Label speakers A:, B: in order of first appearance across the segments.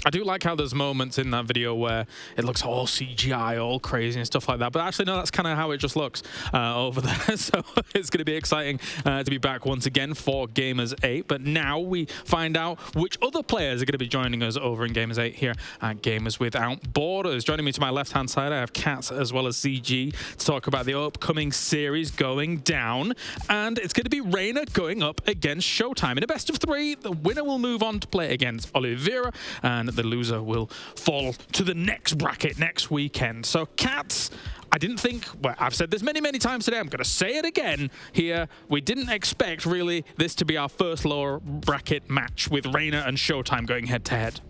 A: I do like how there's moments in that video where it looks all CGI, all crazy and stuff like that. But actually, no, that's kind of how it just looks over there. So it's going to be exciting to be back once again for Gamers 8. But now we find out which other players are going to be joining us over in Gamers 8 here at Gamers Without Borders. Joining me to my left-hand side, I have Cats as well as CG to talk about the upcoming series going down. And it's going to be Reynor going up against ShoWTimE. In a best of 3, the winner will move on to play against Oliveira, and the loser will fall to the next bracket next weekend. So, Cats, I didn't think, well, I've said this many, many times today, I'm going to say it again here, we didn't expect, really, this to be our first lower bracket match with Reynor and ShoWTimE going head-to-head.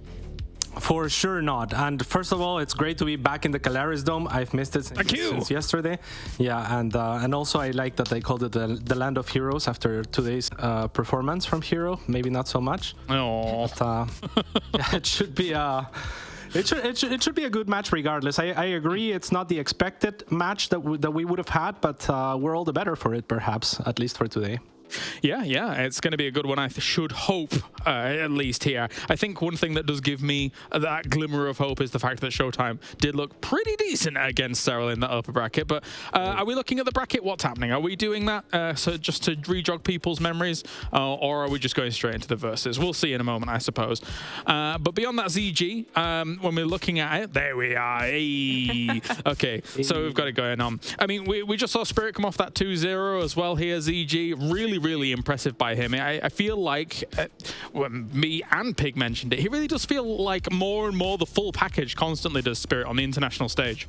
B: For sure not. And first of all, it's great to be back in the Calaris Dome. I've missed it since yesterday. Yeah, and also I like that they called it the Land of Heroes after today's performance from Hero. Maybe not so much.
A: Oh,
B: it should be it should be a good match regardless. I agree it's not the expected match that we would have had, but we're all the better for it, perhaps, at least for today.
A: Yeah, it's going to be a good one, I should hope, at least here. I think one thing that does give me that glimmer of hope is the fact that ShoWTimE did look pretty decent against Cyril in that upper bracket. But are we looking at the bracket? What's happening? Are we doing that so just to re-jog people's memories, or are we just going straight into the verses? We'll see in a moment, I suppose. But beyond that, ZG, when we're looking at it, there we are. Hey. Okay, so we've got it going on. I mean, we just saw Spirit come off that 2-0 as well here, ZG. Really impressive by him. I feel like, me and Pig mentioned it, he really does feel like more and more the full package constantly does Spirit on the international stage.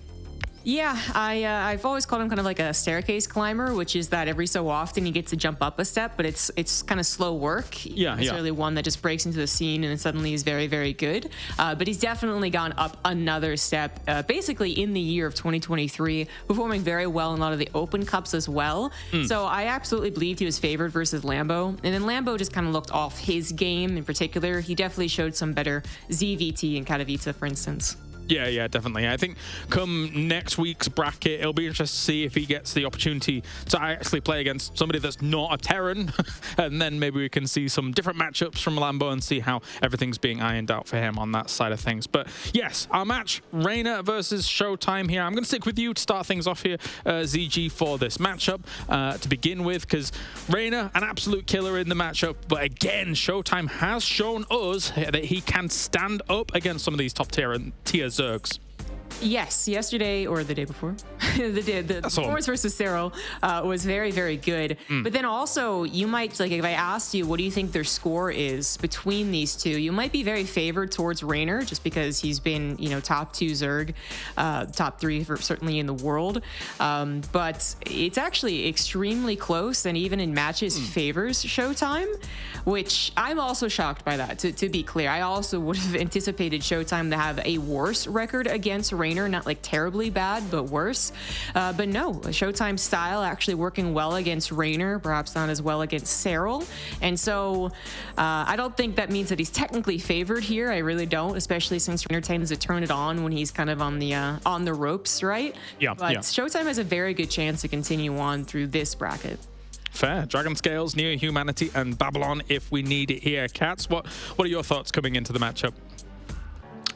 C: Yeah, I've always called him kind of like a staircase climber, which is that every so often he gets to jump up a step, but it's kind of slow work.
A: Yeah,
C: necessarily one that just breaks into the scene and then suddenly is very, very good. But he's definitely gone up another step, basically in the year of 2023, performing very well in a lot of the Open Cups as well. So I absolutely believed he was favored versus Lambo. And then Lambo just kind of looked off his game in particular. He definitely showed some better ZVT in Katowice, for instance.
A: Yeah, definitely. I think come next week's bracket, it'll be interesting to see if he gets the opportunity to actually play against somebody that's not a Terran, and then maybe we can see some different matchups from Lambo and see how everything's being ironed out for him on that side of things. But yes, our match, Reynor versus ShoWTimE here. I'm going to stick with you to start things off here, ZG, for this matchup to begin with, because Reynor, an absolute killer in the matchup, but again, ShoWTimE has shown us that he can stand up against some of these top tier Zergs.
C: Yes, yesterday or the day before, the performance versus Cyril was very, very good. But then also, you might, like, if I asked you, what do you think their score is between these two, you might be very favored towards Reynor just because he's been, top 2 Zerg, top 3 certainly in the world. But it's actually extremely close, and even in matches favors ShoWTimE, which I'm also shocked by that, to be clear. I also would have anticipated ShoWTimE to have a worse record against Reynor, not like terribly bad, but worse. But no, ShoWTimE's style actually working well against Reynor, perhaps not as well against Cyril. And so I don't think that means that he's technically favored here. I really don't, especially since Reynor tends to turn it on when he's kind of on the ropes, right?
A: Yeah.
C: But ShoWTimE has a very good chance to continue on through this bracket.
A: Fair. Dragon Scales, NeoHumanity, and Babylon if we need it here. Cats, what are your thoughts coming into the matchup?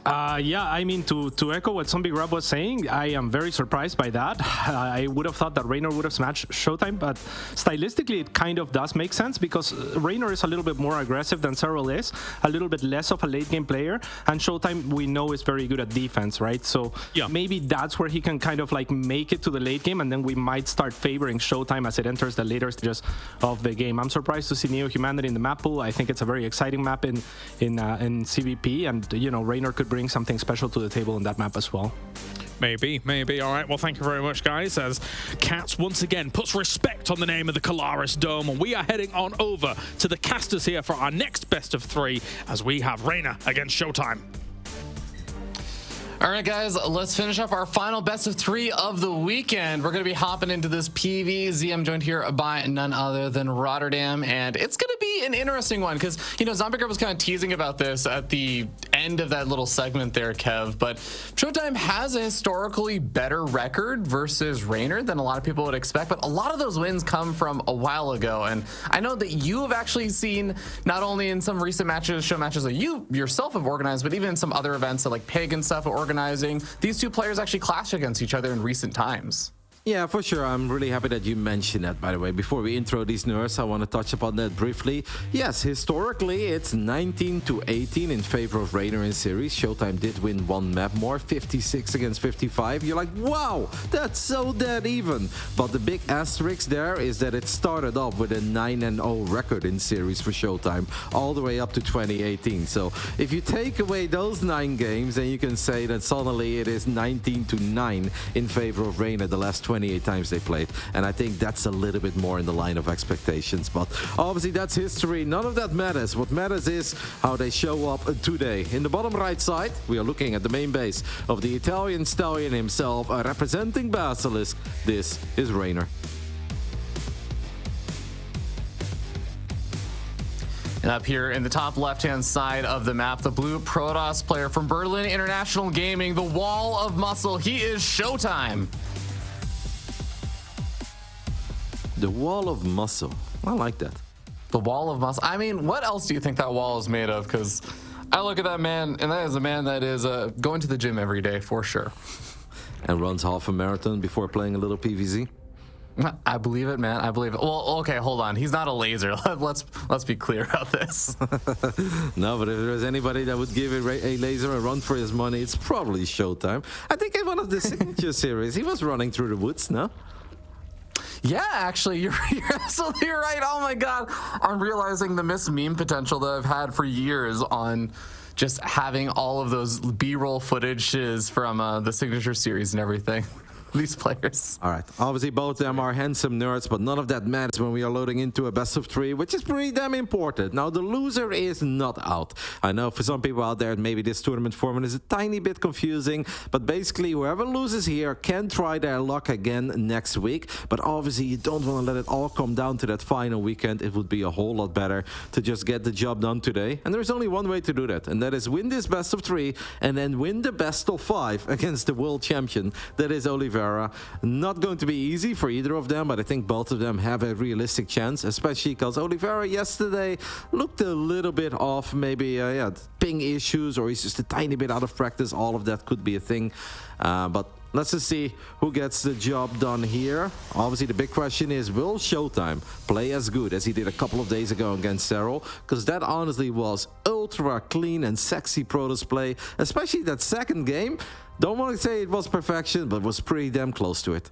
B: Yeah, I mean, to echo what Zombie Grub was saying, I am very surprised by that. I would have thought that Reynor would have smashed ShoWTimE, but stylistically it kind of does make sense because Reynor is a little bit more aggressive than Cyril is, a little bit less of a late game player, and ShoWTimE we know is very good at defense, right? So maybe that's where he can kind of like make it to the late game, and then we might start favoring ShoWTimE as it enters the later stages of the game. I'm surprised to see NeoHumanity in the map pool. I think it's a very exciting map in CVP, and Reynor could bring something special to the table in that map as well.
A: Maybe. All right, well, thank you very much, guys, as Cats once again puts respect on the name of the Calaris Dome, and we are heading on over to the casters here for our next best of 3 as we have Reynor against ShoWTimE.
D: All right, guys, let's finish up our final best of 3 of the weekend. We're going to be hopping into this PvZ. I'm joined here by none other than Rotterdam, and it's going to be an interesting one because, Zombie Grub was kind of teasing about this at the end end of that little segment there, Kev, but ShoWTimE has a historically better record versus Reynor than a lot of people would expect, but a lot of those wins come from a while ago. And I know that you have actually seen, not only in some recent matches, show matches that you yourself have organized, but even in some other events that like Pig and stuff are organizing, these two players actually clash against each other in recent times.
E: Yeah, for sure. I'm really happy that you mentioned that, by the way. Before we intro these nerds, I want to touch upon that briefly. Yes, historically, it's 19-18 in favor of Reynor in series. ShoWTimE did win one map more, 56 against 55. You're like, wow, that's so dead even. But the big asterisk there is that it started off with a 9-0 record in series for ShoWTimE, all the way up to 2018. So if you take away those 9 games, then you can say that suddenly it is 19-9 in favor of Reynor the last 28 times they played, and I think that's a little bit more in the line of expectations. But obviously that's history. None of that matters. What matters is how they show up today. In the bottom right side, we are looking at the main base of the Italian stallion himself, representing Basilisk. This is Reynor.
D: And up here in the top left-hand side of the map, the blue Protoss player from Berlin International Gaming, the Wall of Muscle. He is ShoWTimE.
E: The Wall of Muscle. I like that.
D: The Wall of Muscle. I mean, what else do you think that wall is made of? Because I look at that man, and that is a man that is going to the gym every day, for sure.
E: And runs half a marathon before playing a little PvZ.
D: I believe it, man. I believe it. Well, okay, hold on. He's not a laser. Let's be clear about this.
E: No, but if there's anybody that would give a laser a run for his money, it's probably ShoWTimE. I think in one of the signature series, he was running through the woods, no?
D: Yeah, actually, you're absolutely right. Oh my God. I'm realizing the missed meme potential that I've had for years on just having all of those B-roll footages from the signature series and everything. These players.
E: All right. Obviously, both of them are handsome nerds, but none of that matters when we are loading into a best of 3, which is pretty damn important. Now, the loser is not out. I know for some people out there, maybe this tournament format is a tiny bit confusing, but basically, whoever loses here can try their luck again next week. But obviously, you don't want to let it all come down to that final weekend. It would be a whole lot better to just get the job done today. And there's only one way to do that, and that is win this best of 3 and then win the best of 5 against the world champion. That is Oliveira. Not going to be easy for either of them, but I think both of them have a realistic chance, especially because Oliveira yesterday looked a little bit off, maybe ping issues, or he's just a tiny bit out of practice. All of that could be a thing, but let's just see who gets the job done here. Obviously, the big question is, will ShoWTimE play as good as he did a couple of days ago against Serral? Because that honestly was ultra clean and sexy Protoss play, especially that second game. Don't want to say it was perfection, but was pretty damn close to it.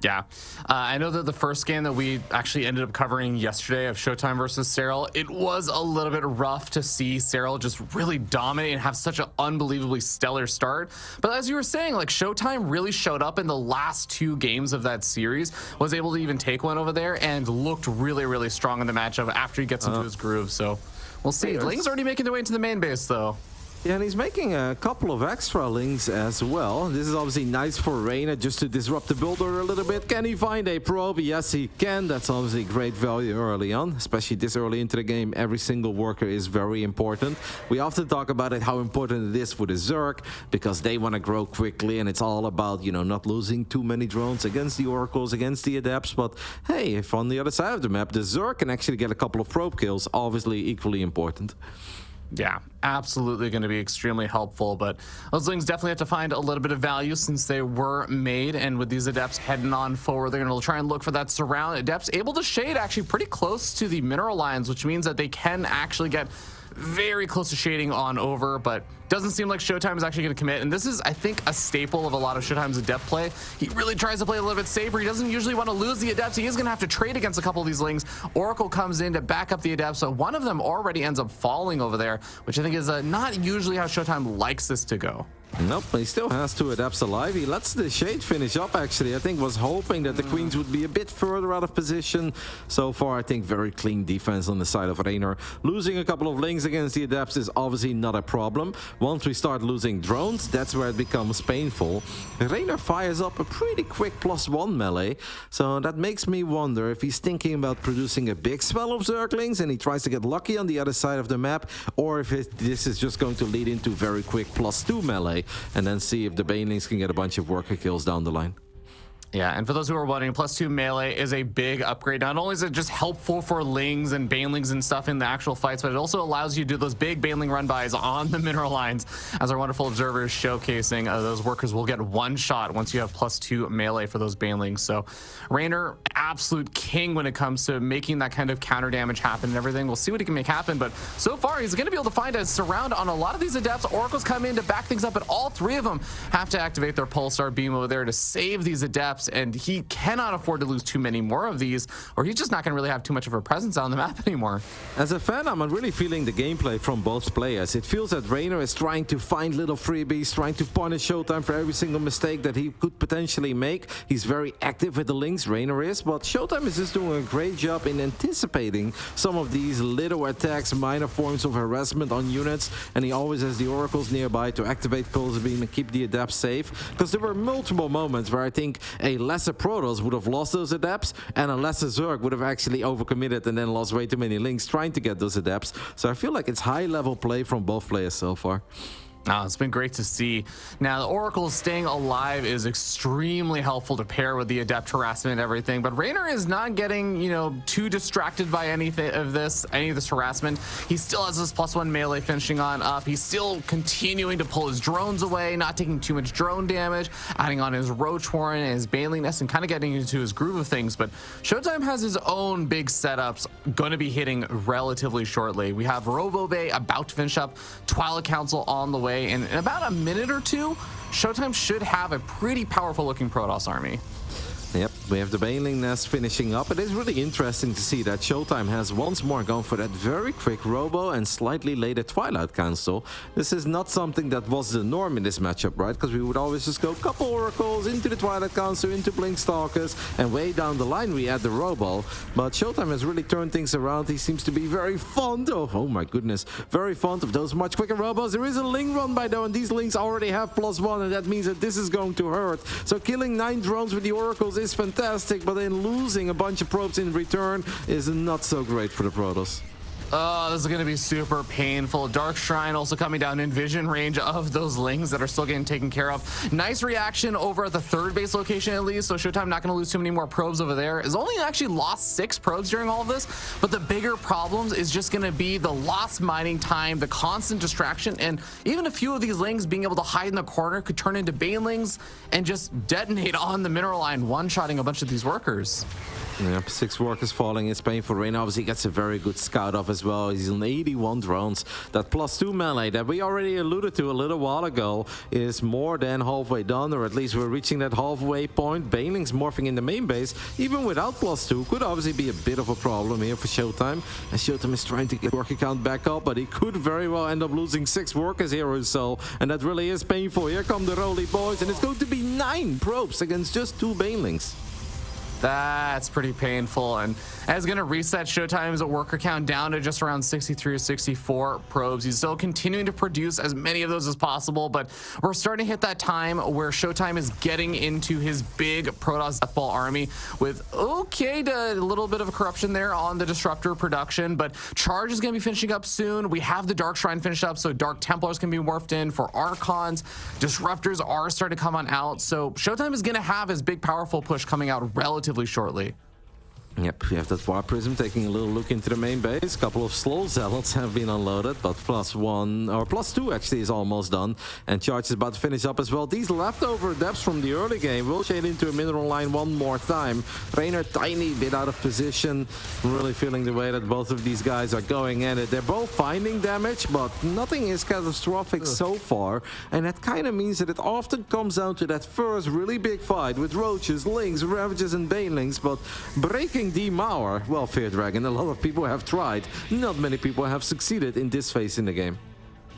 D: Yeah, I know that the first game that we actually ended up covering yesterday of ShoWTimE versus Serral, it was a little bit rough to see Serral just really dominate and have such an unbelievably stellar start. But as you were saying, like ShoWTimE really showed up in the last 2 games of that series, was able to even take one over there and looked really, really strong in the matchup after he gets into his groove. So we'll see. Ling's already making their way into the main base though.
E: Yeah, and he's making a couple of extra links as well. This is obviously nice for Reynor just to disrupt the build order a little bit. Can he find a probe? Yes, he can. That's obviously great value early on, especially this early into the game. Every single worker is very important. We often talk about it, how important it is for the Zerg, because they want to grow quickly, and it's all about, you know, not losing too many drones against the Oracles, against the Adepts. But hey, if on the other side of the map, the Zerg can actually get a couple of probe kills, obviously equally important.
D: Yeah, absolutely going to be extremely helpful, but those Lings definitely have to find a little bit of value since they were made, and with these Adepts heading on forward, they're going to try and look for that surround. Adepts able to shade actually pretty close to the mineral lines, which means that they can actually get very close to shading on over, but doesn't seem like ShoWTimE is actually going to commit. And this is, I think, a staple of a lot of ShoWTimE's Adept play. He really tries to play a little bit safer. He doesn't usually want to lose the Adepts. He is going to have to trade against a couple of these Lings. Oracle comes in to back up the Adepts, so one of them already ends up falling over there, which I think is not usually how ShoWTimE likes this to go.
E: Nope, he still has 2 adepts alive. He lets the Shade finish up, actually. I think was hoping that the Queens would be a bit further out of position. So far, I think very clean defense on the side of Reynor. Losing a couple of links against the adepts is obviously not a problem. Once we start losing drones, that's where it becomes painful. Reynor fires up a pretty quick +1 melee. So that makes me wonder if he's thinking about producing a big spell of Zerglings and he tries to get lucky on the other side of the map, or if this is just going to lead into very quick +2 melee. And then see if the Banelings can get a bunch of worker kills down the line.
D: Yeah, and for those who are wondering, +2 melee is a big upgrade. Not only is it just helpful for lings and banelings and stuff in the actual fights, but it also allows you to do those big baneling run-bys on the mineral lines. As our wonderful observers showcasing, those workers will get 1 shot once you have +2 melee for those banelings. So Reynor, absolute king when it comes to making that kind of counter damage happen and everything. We'll see what he can make happen, but so far he's going to be able to find a surround on a lot of these adepts. Oracles come in to back things up, but all 3 of them have to activate their Pulsar beam over there to save these adepts. And he cannot afford to lose too many more of these, or he's just not going to really have too much of a presence on the map anymore.
E: As a fan, I'm really feeling the gameplay from both players. It feels that Reynor is trying to find little freebies, trying to punish ShoWTimE for every single mistake that he could potentially make. He's very active with the links, Reynor is, but ShoWTimE is just doing a great job in anticipating some of these little attacks, minor forms of harassment on units, and he always has the Oracles nearby to activate Pulse Beam and keep the adepts safe. Because there were multiple moments where I think a lesser Protoss would have lost those adepts, and a lesser Zerg would have actually overcommitted and then lost way too many links trying to get those adepts. So I feel like it's high-level play from both players so far.
D: Oh, it's been great to see. Now, the Oracle staying alive is extremely helpful to pair with the Adept harassment and everything, but Reynor is not getting, too distracted by any of this harassment. He still has this +1 melee finishing on up. He's still continuing to pull his drones away, not taking too much drone damage, adding on his Roach Warren and his Baneling Nest and kind of getting into his groove of things. But ShoWTimE has his own big setups going to be hitting relatively shortly. We have Robo Bay about to finish up, Twilight Council on the way. And in about a minute or 2, ShoWTimE should have a pretty powerful looking Protoss army.
E: Yep, we have the Baneling Nest finishing up. It is really interesting to see that ShoWTimE has once more gone for that very quick Robo and slightly later Twilight Council. This is not something that was the norm in this matchup, right? Because we would always just go couple Oracles into the Twilight Council, into Blink Stalkers, and way down the line we add the Robo. But ShoWTimE has really turned things around. He seems to be very fond of, oh my goodness, very fond of those much quicker Robos. There is a Ling run by though, and these Lings already have +1, and that means that this is going to hurt. So killing 9 drones with the Oracles is fantastic, but then losing a bunch of probes in return is not so great for the Protoss.
D: Oh, this is going to be super painful. Dark Shrine also coming down in vision range of those lings that are still getting taken care of. Nice reaction over at the 3rd base location at least, so ShoWTimE not going to lose too many more probes over there. Has only actually lost 6 probes during all of this, but the bigger problems is just going to be the lost mining time, the constant distraction, and even a few of these lings being able to hide in the corner could turn into banelings and just detonate on the mineral line, one-shotting a bunch of these workers.
E: Yep, 6 workers falling. It's painful. Reynor obviously gets a very good scout off as well. He's on 81 drones. That +2 melee that we already alluded to a little while ago is more than halfway done, or at least we're reaching that halfway point. Banelings morphing in the main base, even without +2, could obviously be a bit of a problem here for ShoWTimE. And ShoWTimE is trying to get worker count back up, but he could very well end up losing 6 workers here or so. And that really is painful. Here come the Roly boys, and it's going to be 9 probes against just 2 Banelings.
D: That's pretty painful, and it's going to reset ShoWTimE's worker count down to just around 63 or 64 probes. He's still continuing to produce as many of those as possible, but we're starting to hit that time where ShoWTimE is getting into his big Protoss Deathball army with a little bit of a corruption there on the Disruptor production, but Charge is going to be finishing up soon. We have the Dark Shrine finished up, so Dark Templars can be morphed in for Archons. Disruptors are starting to come on out, so ShoWTimE is going to have his big powerful push coming out relatively shortly.
E: Yep, we have that War Prism taking a little look into the main base. A couple of slow zealots have been unloaded, but +1 or +2 actually is almost done. And Charge is about to finish up as well. These leftover adepts from the early game will shade into a mineral line one more time. Reynor tiny bit out of position. Really feeling the way that both of these guys are going at it. They're both finding damage, but nothing is catastrophic so far. And that kind of means that it often comes down to that first really big fight with Roaches, Lings, Ravages and Banelings, but breaking the Mauer, well, Fear Dragon, a lot of people have tried. Not many people have succeeded in this phase in the game.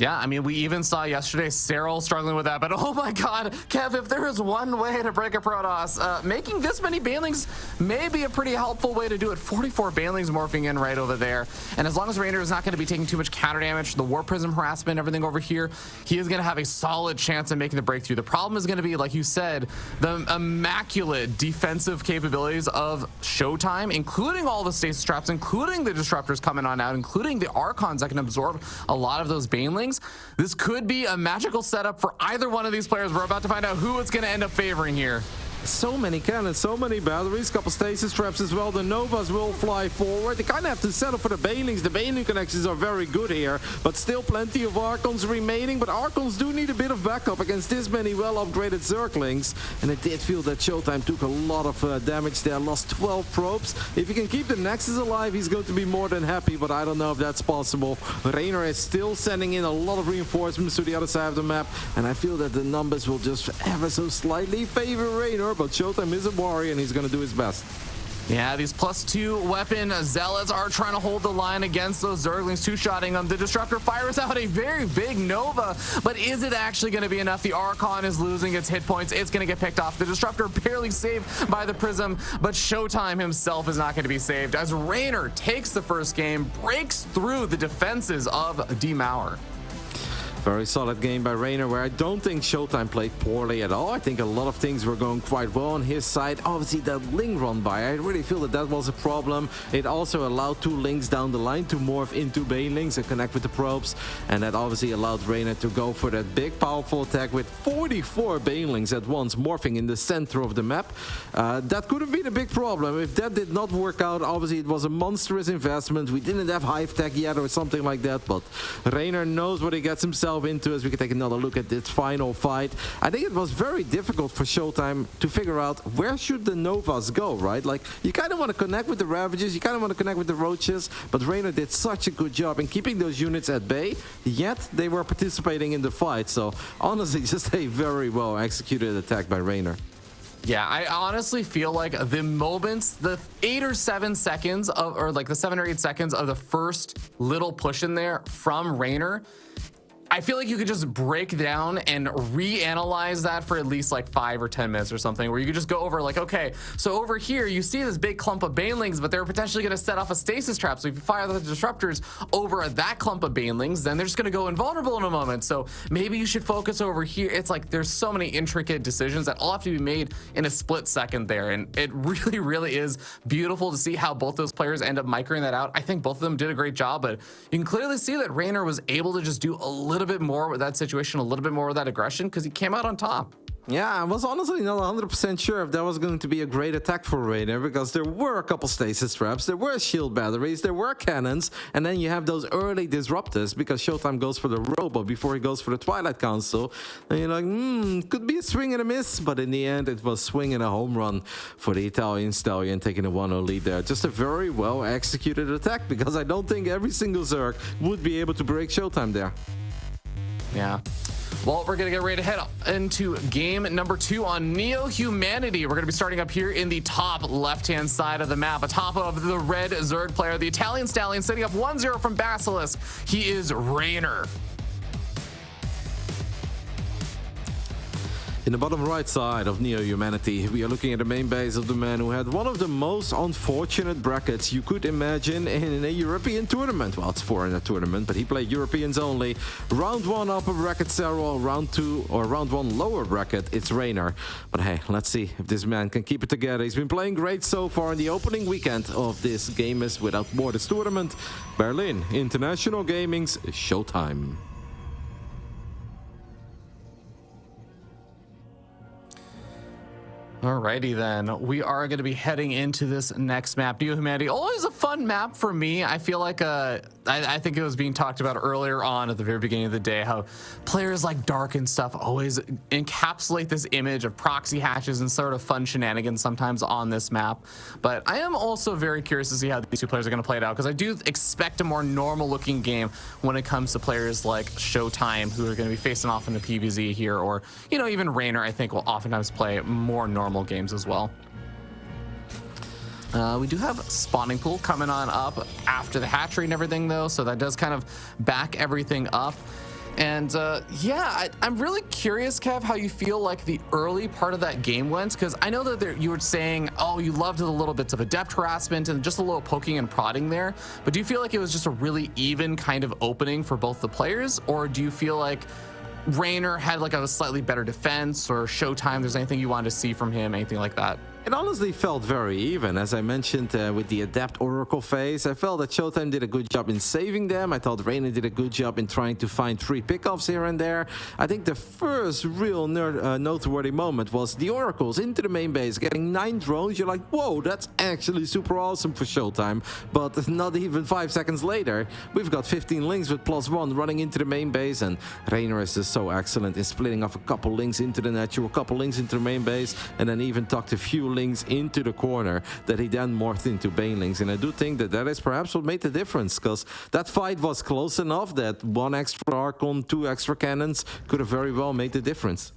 D: Yeah, I mean, we even saw yesterday Cyril struggling with that, but oh my god, Kev, if there is one way to break a Protoss, making this many Banelings may be a pretty helpful way to do it. 44 Banelings morphing in right over there, and as long as Reynor is not going to be taking too much counter damage, the War Prism harassment, everything over here, he is going to have a solid chance of making the breakthrough. The problem is going to be, like you said, the immaculate defensive capabilities of ShoWTimE, including all the stasis traps, including the disruptors coming on out, including the Archons that can absorb a lot of those Banelings. This could be a magical setup for either one of these players. We're about to find out who it's going to end up favoring here.
E: So many cannons, so many batteries, couple stasis traps as well. The Novas will fly forward. They kind of have to settle for the Banelings. The Baneling connections are very good here, but still plenty of Archons remaining. But Archons do need a bit of backup against this many well-upgraded Zerglings. And it did feel that ShoWTimE took a lot of damage there, lost 12 probes. If he can keep the Nexus alive, he's going to be more than happy, but I don't know if that's possible. Reynor is still sending in a lot of reinforcements to the other side of the map, and I feel that the numbers will just ever so slightly favor Reynor. But ShoWTimE is a warrior and he's going to do his best.
D: Yeah, these +2 weapon Zealots are trying to hold the line against those Zerglings, two-shotting them. The Disruptor fires out a very big Nova, but is it actually going to be enough? The Archon is losing its hit points. It's going to get picked off. The Disruptor barely saved by the Prism, but ShoWTimE himself is not going to be saved as Reynor takes the first game, breaks through the defenses of Demauer.
E: Very solid game by Reynor, where I don't think ShoWTimE played poorly at all. I think a lot of things were going quite well on his side. Obviously, that Ling run by, I really feel that that was a problem. It also allowed 2 Lings down the line to morph into Banelings and connect with the probes. And that obviously allowed Reynor to go for that big, powerful attack with 44 Banelings at once, morphing in the center of the map. That could have been a big problem. If that did not work out, obviously it was a monstrous investment. We didn't have Hive Tech yet or something like that, but Reynor knows what he gets himself into as we can take another look at this final fight. I think it was very difficult for ShoWTimE to figure out where should the Novas go, right? Like, you kind of want to connect with the Ravages, you kind of want to connect with the Roaches, but Reynor did such a good job in keeping those units at bay, yet they were participating in the fight. So honestly, just a very well executed attack by Reynor.
D: Yeah, I honestly feel like the moments, the 8 or 7 seconds of, or like the 7 or 8 seconds of the first little push in there from Reynor, I feel like you could just break down and reanalyze that for at least like 5 or 10 minutes or something, where you could just go over like, okay, so over here you see this big clump of Banelings, but they're potentially going to set off a stasis trap. So if you fire the disruptors over that clump of Banelings, then they're just going to go invulnerable in a moment. So maybe you should focus over here. It's like there's so many intricate decisions that all have to be made in a split second there. And it really, really is beautiful to see how both those players end up microing that out. I think both of them did a great job, but you can clearly see that Reynor was able to just do a little bit more with that situation, a little bit more with that aggression, because he came out on top.
E: Yeah, I was honestly not 100% sure if that was going to be a great attack for Reynor, because there were a couple stasis traps, there were shield batteries, there were cannons, and then you have those early disruptors, because ShoWTimE goes for the Robo before he goes for the Twilight Council, and you're like, could be a swing and a miss, but in the end it was swing and a home run for the Italian Stallion, taking a 1-0 lead there. Just a very well executed attack, because I don't think every single Zerg would be able to break ShoWTimE there.
D: Yeah. Well, we're going to get ready to head into game number 2 on NeoHumanity. We're going to be starting up here in the top left-hand side of the map, atop of the red Zerg player, the Italian Stallion, setting up 1-0 from Basilisk. He is Reynor.
E: In the bottom right side of NeoHumanity, we are looking at the main base of the man who had one of the most unfortunate brackets you could imagine in a European tournament. Well, it's foreigner tournament, but he played Europeans only. Round 1 upper bracket Cyril, round 2 or round 1 lower bracket, it's Reynor. But hey, let's see if this man can keep it together. He's been playing great so far in the opening weekend of this Gamers Without Borders tournament. Berlin International Gaming's ShoWTimE.
D: Alrighty then, we are going to be heading into this next map. NeoHumanity, always a fun map for me. I feel like I think it was being talked about earlier on at the very beginning of the day, how players like Dark and stuff always encapsulate this image of proxy hatches and sort of fun shenanigans sometimes on this map. But I am also very curious to see how these two players are going to play it out, because I do expect a more normal looking game when it comes to players like ShoWTimE, who are going to be facing off in the PvZ here, or, you know, even Reynor, I think, will oftentimes play more normal games as well. We do have spawning pool coming on up after the hatchery and everything, though, so that does kind of back everything up. And yeah, I'm really curious, Kev, how you feel like the early part of that game went, because I know that you were saying, oh, you loved the little bits of adept harassment and just a little poking and prodding there. But do you feel like it was just a really even kind of opening for both the players, or do you feel like Reynor had like a slightly better defense, or ShoWTimE, there's anything you wanted to see from him, anything like that?
E: It honestly felt very even. As I mentioned with the Adept Oracle phase, I felt that ShoWTimE did a good job in saving them. I thought Reynor did a good job in trying to find 3 pickoffs here and there. I think the first real noteworthy moment was the Oracles into the main base, getting 9 drones. You're like, whoa, that's actually super awesome for ShoWTimE. But not even 5 seconds later, we've got 15 links with +1 running into the main base, and Reynor is just so excellent in splitting off a couple links into the natural, a couple links into the main base, and then even tucked a few links into the corner that he then morphed into banelings. And I do think that is perhaps what made the difference, because that fight was close enough that 1 extra Archon, 2 extra cannons could have very well made the difference.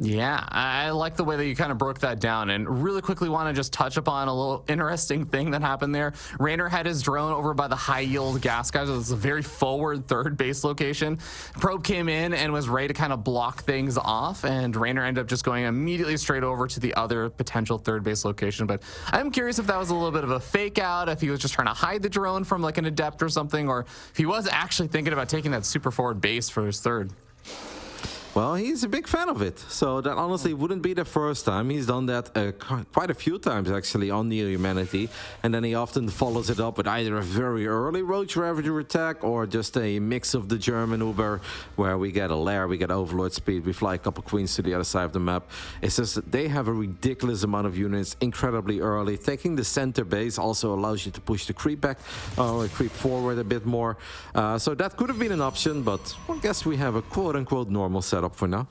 D: Yeah, I like the way that you kind of broke that down, and really quickly want to just touch upon a little interesting thing that happened there. Reynor had his drone over by the high yield gas guys. It was a very forward third base location. Probe came in and was ready to kind of block things off, and Reynor ended up just going immediately straight over to the other potential third base location. But I'm curious if that was a little bit of a fake out, if he was just trying to hide the drone from like an adept or something, or if he was actually thinking about taking that super forward base for his third.
E: Well, he's a big fan of it, so that honestly wouldn't be the first time. He's done that quite a few times, actually, on NeoHumanity, and then he often follows it up with either a very early Roach Ravager attack or just a mix of the German Uber, where we get a lair, we get Overlord speed, we fly a couple queens to the other side of the map. It's just that they have a ridiculous amount of units incredibly early. Taking the center base also allows you to push the creep back, or creep forward a bit more. So that could have been an option, but I guess we have a quote-unquote normal setup for now.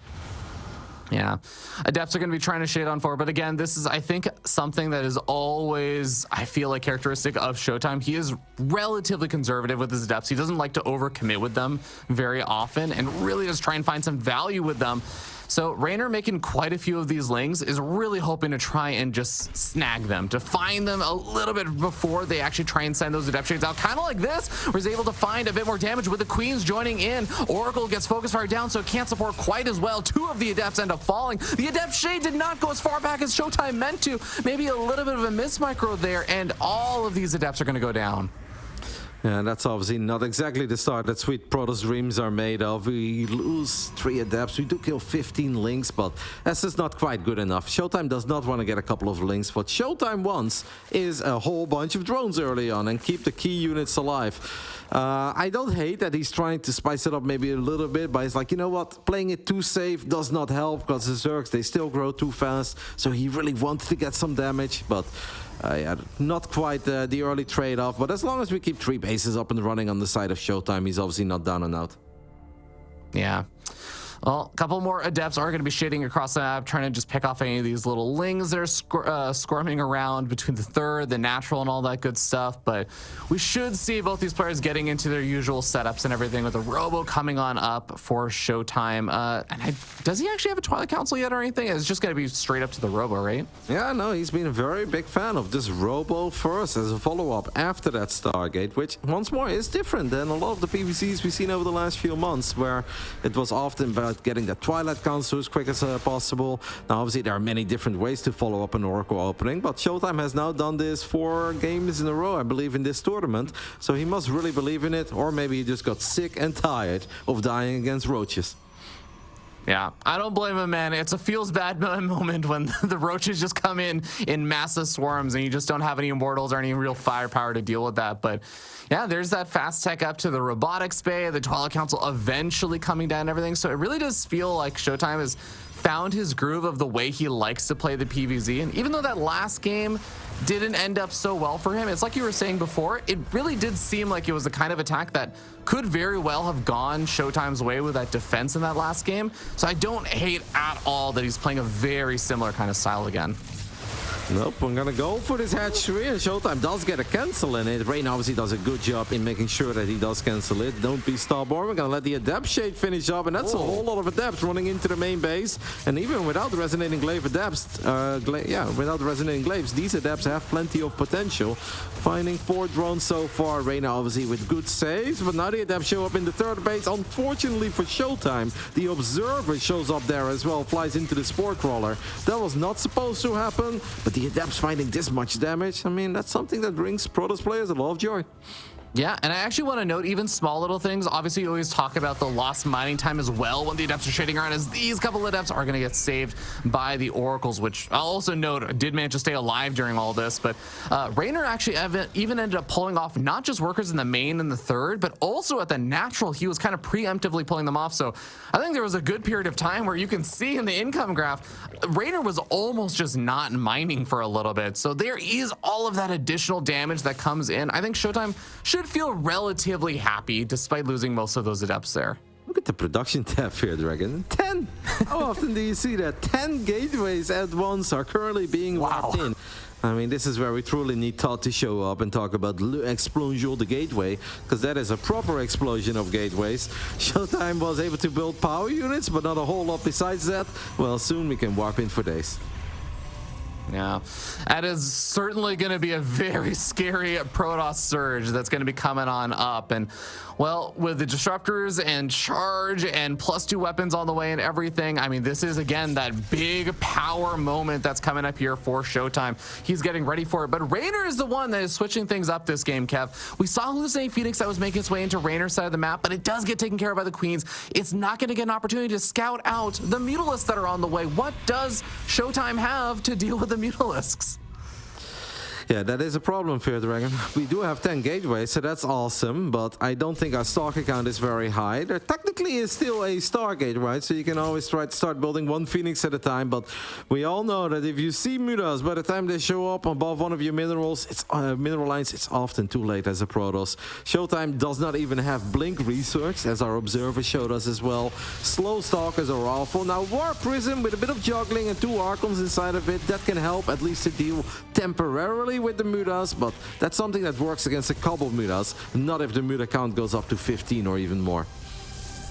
D: Yeah, adepts are going to be trying to shade on forward, but again, this is, I think, something that is always, I feel like, characteristic of ShoWTimE. He is relatively conservative with his adepts. He doesn't like to overcommit with them very often, and really just try and find some value with them. So Reynor, making quite a few of these lings, is really hoping to try and just snag them, to find them a little bit before they actually try and send those adept shades out, kind of like this, where he's able to find a bit more damage with the queens joining in. Oracle gets focus fire down, so it can't support quite as well. 2 of the adepts end up falling. The adept shade did not go as far back as ShoWTimE meant to. Maybe a little bit of a miss micro there, and all of these adepts are going to go down.
E: Yeah, that's obviously not exactly the start that Sweet Protoss dreams are made of. We lose 3 adepts, we do kill 15 links, but that's just not quite good enough. ShoWTimE does not want to get a couple of links. What ShoWTimE wants is a whole bunch of drones early on and keep the key units alive. I don't hate that he's trying to spice it up maybe a little bit, but he's like, you know what, playing it too safe does not help, because the Zergs, they still grow too fast, so he really wanted to get some damage, but yeah, not quite the early trade-off. But as long as we keep 3 bases up and running on the side of ShoWTimE, he's obviously not down and out.
D: Yeah. Well, a couple more adepts are going to be shading across the map, trying to just pick off any of these little lings that are squirming around between the third, the natural, and all that good stuff. But we should see both these players getting into their usual setups and everything, with the Robo coming on up for ShoWTimE. And does he actually have a Twilight Council yet or anything? It's just going to be straight up to the Robo, right?
E: Yeah, no, he's been a very big fan of this Robo first as a follow-up after that Stargate, which, once more, is different than a lot of the PvCs we've seen over the last few months, where it was often about getting that Twilight Council as quick as possible. Now, obviously, there are many different ways to follow up an Oracle opening, but ShoWTimE has now done this 4 games in a row, I believe, in this tournament, so he must really believe in it, or maybe he just got sick and tired of dying against roaches.
D: Yeah, I don't blame him, man. It's a feels bad moment when the roaches just come in massive swarms and you just don't have any immortals or any real firepower to deal with that. But yeah, there's that fast tech up to the robotics bay, the Twilight Council eventually coming down and everything. So it really does feel like ShoWTimE has found his groove of the way he likes to play the PvZ. And even though that last game didn't end up so well for him, it's like you were saying before, it really did seem like it was the kind of attack that could very well have gone ShoWTimE's way with that defense in that last game. So I don't hate at all that he's playing a very similar kind of style again.
E: Nope, I'm gonna go for this hatchery, and ShoWTimE does get a cancel in it. Reynor obviously does a good job in making sure that he does cancel it. Don't be stubborn. We're gonna let the Adept Shade finish up, and that's a whole lot of Adepts running into the main base. And even without the Resonating Glaive Adepts, without the Resonating Glaives, these Adepts have plenty of potential. Finding 4 drones so far. Reynor obviously with good saves, but now the Adepts show up in the third base. Unfortunately for ShoWTimE, the Observer shows up there as well, flies into the Spore Crawler. That was not supposed to happen, but the Adepts finding this much damage, I mean, that's something that brings Protoss players a lot of joy.
D: Yeah, and I actually want to note even small little things. Obviously, you always talk about the lost mining time as well when the Adepts are shading around, as these couple of Adepts are going to get saved by the Oracles, which I'll also note did manage to stay alive during all this. But Reynor actually even ended up pulling off not just workers in the main and the third, but also at the natural, he was kind of preemptively pulling them off. So I think there was a good period of time where you can see in the income graph, Reynor was almost just not mining for a little bit. So there is all of that additional damage that comes in. I think ShoWTimE should feel relatively happy despite losing most of those Adepts there.
E: Look at the production tab here, Dragon. 10! How often do you see that? 10 gateways at once are currently being locked in. I mean, this is where we truly need Todd to show up and talk about Explosion the Gateway, because that is a proper explosion of gateways. ShoWTimE was able to build power units, but not a whole lot besides that. Well, soon we can warp in for days.
D: Yeah, that is certainly going to be a very scary Protoss surge that's going to be coming on up. And, well, with the Disruptors and Charge and +2 weapons on the way and everything, I mean, this is, again, that big power moment that's coming up here for ShoWTimE. He's getting ready for it. But Reynor is the one that is switching things up this game, Kev. We saw Hallucinating Phoenix that was making its way into Reynor's side of the map, but it does get taken care of by the Queens. It's not going to get an opportunity to scout out the Mutalisks that are on the way. What does ShoWTimE have to deal with the Mutalisks?
E: Yeah, that is a problem, Fear Dragon. We do have 10 gateways, so that's awesome, but I don't think our Stalker count is very high. There technically is still a Stargate, right? So you can always try to start building 1 Phoenix at a time, but we all know that if you see Mutas, by the time they show up above one of your minerals, it's mineral lines, it's often too late as a Protoss. ShoWTimE does not even have Blink research, as our Observer showed us as well. Slow Stalkers are awful. Now, War Prism with a bit of juggling and 2 Archons inside of it, that can help at least to deal temporarily with the Mutas, but that's something that works against a couple Mutas, not if the Muta count goes up to 15 or even more.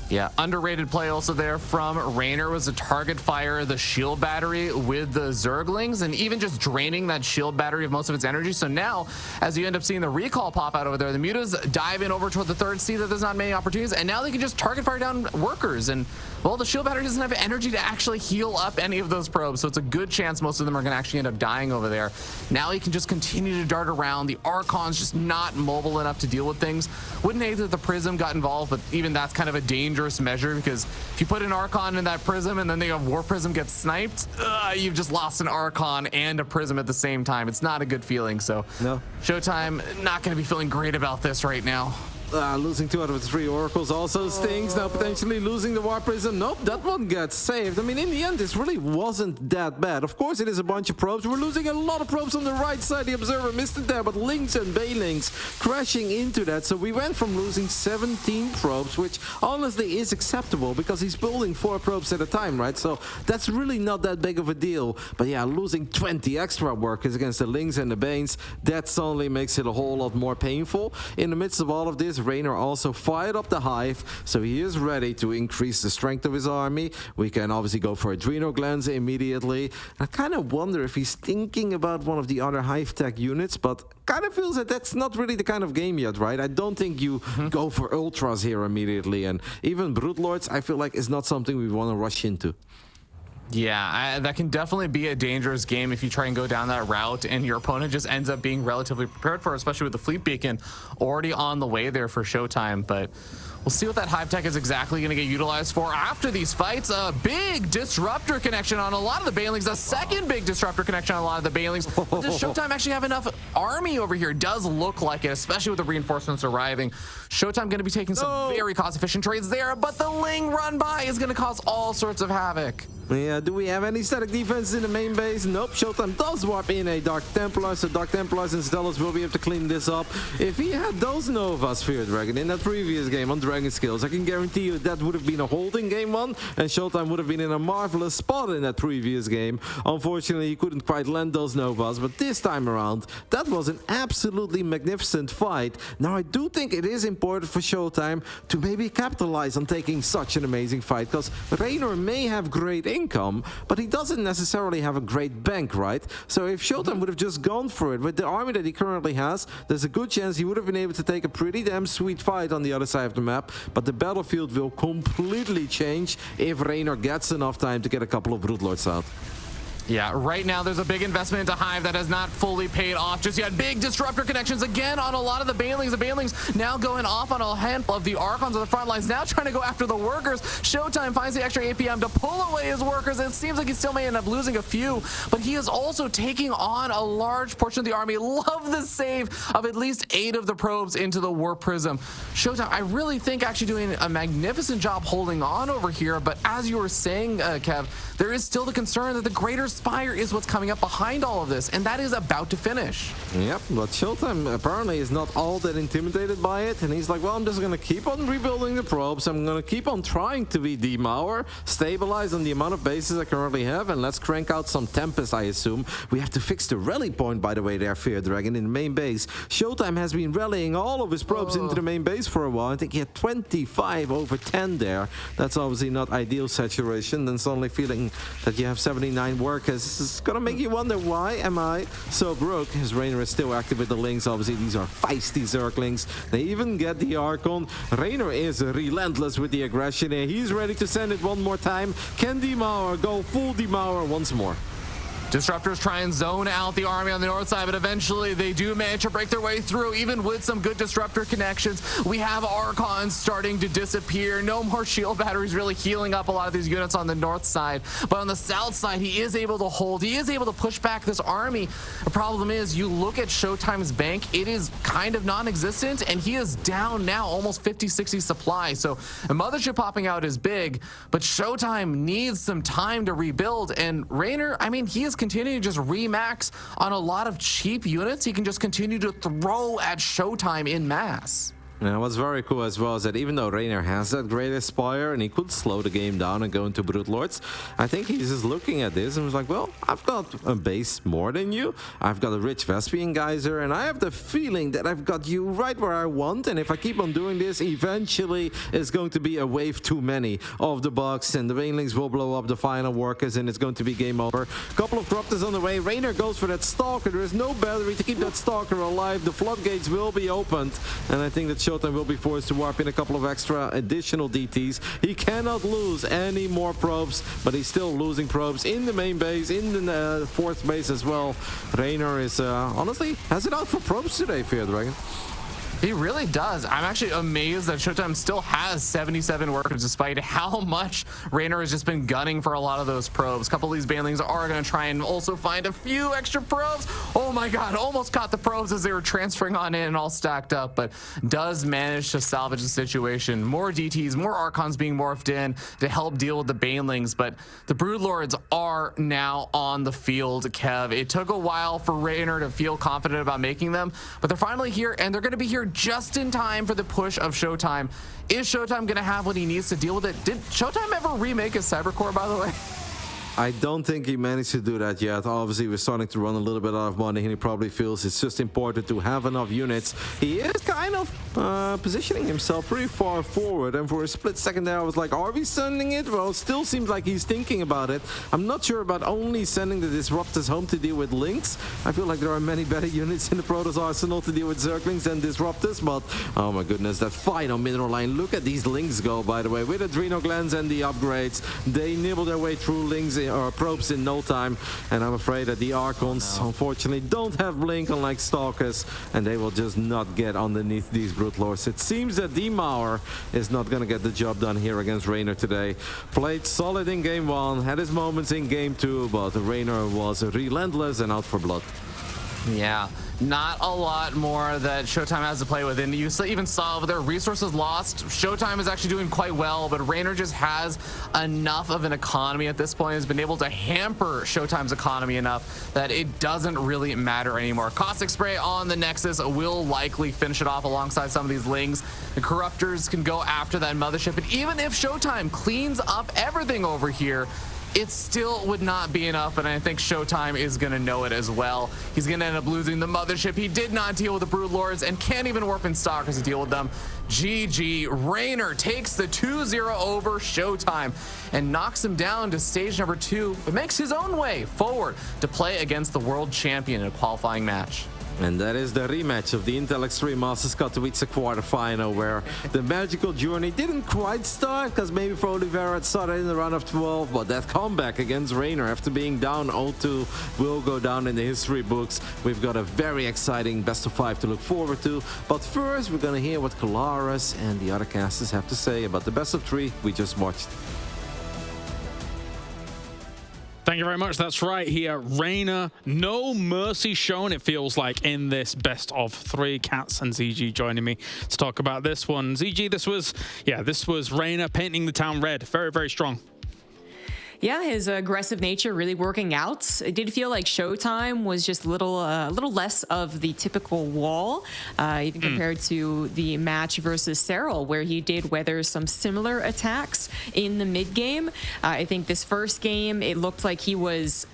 D: Yeah, underrated play also there from Reynor was to target fire the shield battery with the Zerglings and even just draining that shield battery of most of its energy. So now, as you end up seeing the recall pop out over there, the Mutas dive in over toward the third, see that there's not many opportunities, and now they can just target fire down workers. And, well, the shield battery doesn't have energy to actually heal up any of those probes, so it's a good chance most of them are going to actually end up dying over there. Now he can just continue to dart around. The Archon's just not mobile enough to deal with things. Wouldn't hate that the Prism got involved, but even that's kind of a dangerous measure, because if you put an Archon in that Prism and then the War Prism gets sniped, you've just lost an Archon and a Prism at the same time. It's not a good feeling. So no, ShoWTimE not going to be feeling great about this right now.
E: Losing 2 out of 3 Oracles also stings. Now potentially losing the War Prism. Nope, that one gets saved. I mean, in the end, this really wasn't that bad. Of course, it is a bunch of probes. We're losing a lot of probes on the right side. The Observer missed it there, but Lynx and Baylings crashing into that. So we went from losing 17 probes, which honestly is acceptable because he's building 4 probes at a time, right? So that's really not that big of a deal. But yeah, losing 20 extra workers against the Lynx and the Banes, that suddenly makes it a whole lot more painful. In the midst of all of this, Reynor also fired up the Hive, so he is ready to increase the strength of his army. We can obviously go for Adrenal Glands immediately. I kind of wonder if he's thinking about one of the other Hive tech units, but kind of feels that that's not really the kind of game yet, right? I don't think you go for Ultras here immediately, and even Broodlords, I feel like is not something we want to rush into.
D: Yeah, that can definitely be a dangerous game if you try and go down that route and your opponent just ends up being relatively prepared for it, especially with the Fleet Beacon already on the way there for ShoWTimE. But we'll see what that Hive Tech is exactly going to get utilized for after these fights. A big Disruptor connection on a lot of the Baylings, a second big Disruptor connection on a lot of the Baylings. Does ShoWTimE actually have enough army over here? Does look like it, especially with the reinforcements arriving. ShoWTimE going to be taking some very cost-efficient trades there, but the Ling run by is going to cause all sorts of havoc.
E: Yeah, do we have any static defense in the main base? Nope. ShoWTimE does warp in a Dark Templar, so Dark Templars and Stellars will be able to clean this up. If he had those Nova Sphere Dragon in that previous game on Dragon Skills, I can guarantee you that would have been a holding game one, and ShoWTimE would have been in a marvelous spot in that previous game. Unfortunately, he couldn't quite land those Novas, but this time around, that was an absolutely magnificent fight. Now, I do think it is important for ShoWTimE to maybe capitalize on taking such an amazing fight, because Reynor may have great income, but he doesn't necessarily have a great bank, right? So if ShoWTimE would have just gone for it with the army that he currently has, there's a good chance he would have been able to take a pretty damn sweet fight on the other side of the map, but the battlefield will completely change if Reynor gets enough time to get a couple of Broodlords out.
D: Yeah, right now there's a big investment into Hive that has not fully paid off just yet. Big disruptor connections again on a lot of the Banelings. The Banelings now going off on a handful of the Archons on the front lines, now trying to go after the workers. ShoWTimE finds the extra APM to pull away his workers. It seems like he still may end up losing a few, but he is also taking on a large portion of the army. Love the save of at least 8 of the probes into the Warp Prism. ShoWTimE, I really think, actually doing a magnificent job holding on over here, but as you were saying, Kev, there is still the concern that the Greater Spire is what's coming up behind all of this, and that is about to finish.
E: Yep, but ShoWTimE apparently is not all that intimidated by it, and he's like, well, I'm just gonna keep on rebuilding the probes, I'm gonna keep on trying to be Demauer, stabilize on the amount of bases I currently have, and let's crank out some Tempest, I assume. We have to fix the rally point, by the way, there, Fear Dragon, in the main base. ShoWTimE has been rallying all of his probes into the main base for a while. I think he had 25 over 10 there. That's obviously not ideal saturation. Then suddenly feeling that you have 79 workers, this is gonna make you wonder, why am I so broke? His Reynor is still active with the Lynx. Obviously, these are feisty Zerglings. They even get the Archon. Reynor is relentless with the aggression here. He's ready to send it one more time. Can Demauer go full Demauer once more?
D: Disruptors try and zone out the army on the north side, but eventually they do manage to break their way through, even with some good disruptor connections. We have Archons starting to disappear. No more shield batteries really healing up a lot of these units on the north side. But on the south side, he is able to hold. He is able to push back this army. The problem is, you look at ShoWTimE's bank, it is kind of non-existent, and he is down now almost 50-60 supply. So a mothership popping out is big, but ShoWTimE needs some time to rebuild. And Reynor, I mean, he is continuing to just remax on a lot of cheap units. He can just continue to throw at ShoWTimE in mass.
E: Now, what's very cool as well is that even though Reynor has that Great Spire and he could slow the game down and go into Broodlords, I think he's just looking at this and was like, well, I've got a base more than you. I've got a rich Vespian Geyser, and I have the feeling that I've got you right where I want. And if I keep on doing this, eventually it's going to be a wave too many of the bugs, and the Banelings will blow up the final workers, and it's going to be game over. Couple of Corruptors on the way. Reynor goes for that Stalker. There is no battery to keep that Stalker alive. The floodgates will be opened, and I think that ShoWTimE will be forced to warp in a couple of extra additional DTs. He cannot lose any more probes, but he's still losing probes in the main base, in the fourth base as well. Reynor is, honestly, has it out for probes today, Fear Dragon.
D: He really does. I'm actually amazed that ShoWTimE still has 77 workers despite how much Reynor has just been gunning for a lot of those probes. A couple of these Banelings are going to try and also find a few extra probes. Oh my god, almost caught the probes as they were transferring on in and all stacked up, but does manage to salvage the situation. More DTs, more Archons being morphed in to help deal with the Banelings, but the Broodlords are now on the field, Kev. It took a while for Reynor to feel confident about making them, but they're finally here, and they're going to be here just in time for the push of ShoWTimE. Is ShoWTimE gonna have what he needs to deal with it? Did ShoWTimE ever remake his Cybercore, by the way?
E: I don't think he managed to do that yet. Obviously, we're starting to run a little bit out of money, and he probably feels it's just important to have enough units. He is kind of positioning himself pretty far forward, and for a split second there, I was like, are we sending it? Well, it still seems like he's thinking about it. I'm not sure about only sending the Disruptors home to deal with Lynx. I feel like there are many better units in the Protoss arsenal to deal with Zerglings than Disruptors, but oh my goodness, that final mineral line. Look at these Lynx go, by the way, with Adrenal Glands and the upgrades. They nibble their way through Lynx or probes in no time, and I'm afraid that the Archons unfortunately don't have blink unlike Stalkers, and they will just not get underneath these Broodlords. It seems that Demauer is not gonna get the job done here against Reynor today. Played solid in game 1, had his moments in game 2, but Reynor was relentless and out for blood.
D: Yeah, not a lot more that ShoWTimE has to play with. And you even saw with their resources lost, ShoWTimE is actually doing quite well, but Reynor just has enough of an economy at this point, has been able to hamper ShoWTimE's economy enough that it doesn't really matter anymore. Caustic Spray on the Nexus will likely finish it off alongside some of these Lings. The Corruptors can go after that Mothership, and even if ShoWTimE cleans up everything over here, it still would not be enough, and I think ShoWTimE is going to know it as well. He's going to end up losing the Mothership. He did not deal with the Brood Lords and can't even warp in Stalkers to deal with them. GG. Reynor takes the 2-0 over ShoWTimE and knocks him down to stage number 2, but makes his own way forward to play against the world champion in a qualifying match.
E: And that is the rematch of the Intel Extreme Masters Katowice quarterfinal, where the magical journey didn't quite start, because maybe for Oliveira it started in the round of 12, but that comeback against Reynor after being down 0-2 will go down in the history books. We've got a very exciting best of 5 to look forward to, but first we're gonna hear what Kalaris and the other casters have to say about the best of 3 we just watched.
A: Thank you very much. That's right here. Reynor, no mercy shown, it feels like, in this best of 3. Cats and ZG joining me to talk about this one. ZG, this was Reynor painting the town red. Very, very strong.
C: Yeah, his aggressive nature really working out. It did feel like ShoWTimE was just a little less of the typical wall, even compared to the match versus Serral, where he did weather some similar attacks in the mid game. I think this first game, it looked like he was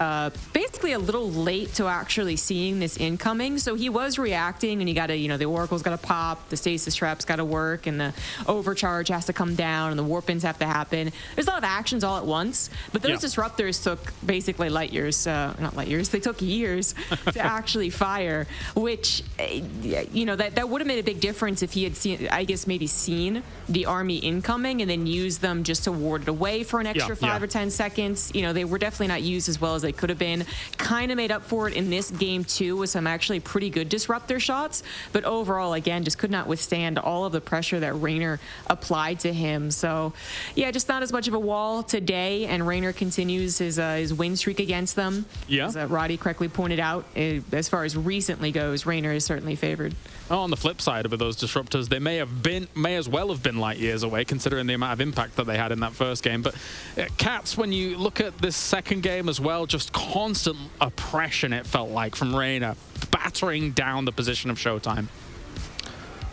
C: basically a little late to actually seeing this incoming. So he was reacting, and you got to, the Oracle's got to pop, the stasis traps got to work, and the overcharge has to come down, and the warp-ins have to happen. There's a lot of actions all at once. But those disruptors took basically light years, not light years, they took years to actually fire, which, that would have made a big difference if he had seen, I guess, maybe seen the army incoming and then used them just to ward it away for an extra 5 or 10 seconds. They were definitely not used as well as they could have been. Kind of made up for it in this game too with some actually pretty good disruptor shots, but overall, again, just could not withstand all of the pressure that Reynor applied to him. So yeah, just not as much of a wall today, and Reynor continues his win streak against them. Yeah. As Roddy correctly pointed out, as far as recently goes, Reynor is certainly favored.
A: Oh, on the flip side of it, those disruptors, they may as well have been light years away, considering the amount of impact that they had in that first game. But Cats, when you look at this second game as well, just constant oppression, it felt like, from Reynor, battering down the position of ShoWTimE.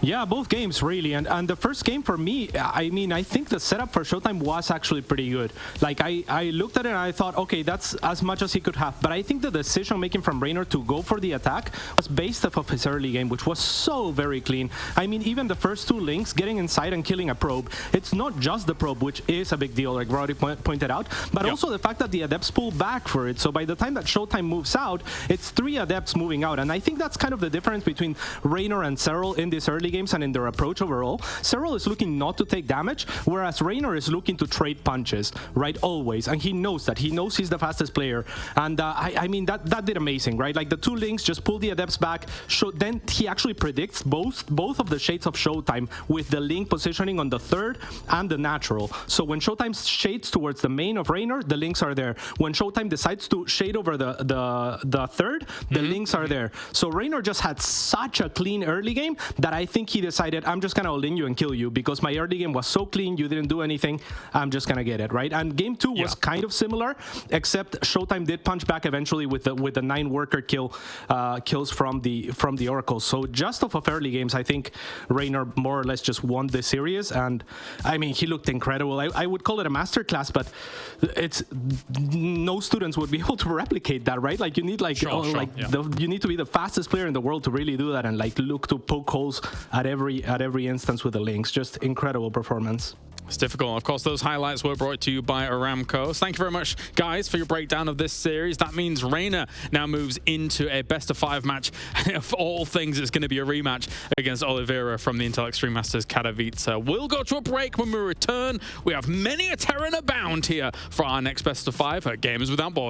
B: Yeah, both games really, and the first game for me, I think the setup for ShoWTimE was actually pretty good. Like I looked at it and I thought, okay, that's as much as he could have. But I think the decision making from Reynor to go for the attack was based off of his early game, which was so very clean. Even the first 2 links, getting inside and killing a probe, it's not just the probe, which is a big deal, like Roddy pointed out, but also the fact that the adepts pull back for it. So by the time that ShoWTimE moves out, it's 3 adepts moving out, and I think that's kind of the difference between Reynor and Serral in this early games and in their approach overall. Serral is looking not to take damage, whereas Reynor is looking to trade punches, right? Always. And he knows that. He knows he's the fastest player. And that did amazing, right? Like the 2 links just pull the adepts back. Then he actually predicts both of the shades of ShoWTimE with the link positioning on the 3rd and the natural. So when ShoWTimE shades towards the main of Reynor, the links are there. When ShoWTimE decides to shade over the 3rd, the links are there. So Reynor just had such a clean early game that I think he decided, I'm just gonna all-in you and kill you because my early game was so clean, you didn't do anything, I'm just gonna get it, right? And game 2 was kind of similar, except ShoWTimE did punch back eventually with the 9 worker kills from the Oracle. So just off of early games, I think Reynor more or less just won the series, and he looked incredible. I would call it a masterclass, but it's no students would be able to replicate that, right? Like you need you need to be the fastest player in the world to really do that, and look to poke holes at every instance with the links. Just incredible performance.
A: It's difficult. Of course, those highlights were brought to you by Aramco. So thank you very much, guys, for your breakdown of this series. That means Reynor now moves into a best-of-5 match. Of all things, it's going to be a rematch against Oliveira from the Intel Extreme Masters Katowice. We'll go to a break. When we return, we have many a Terran abound here for our next best-of-5 at Gamers Without Borders.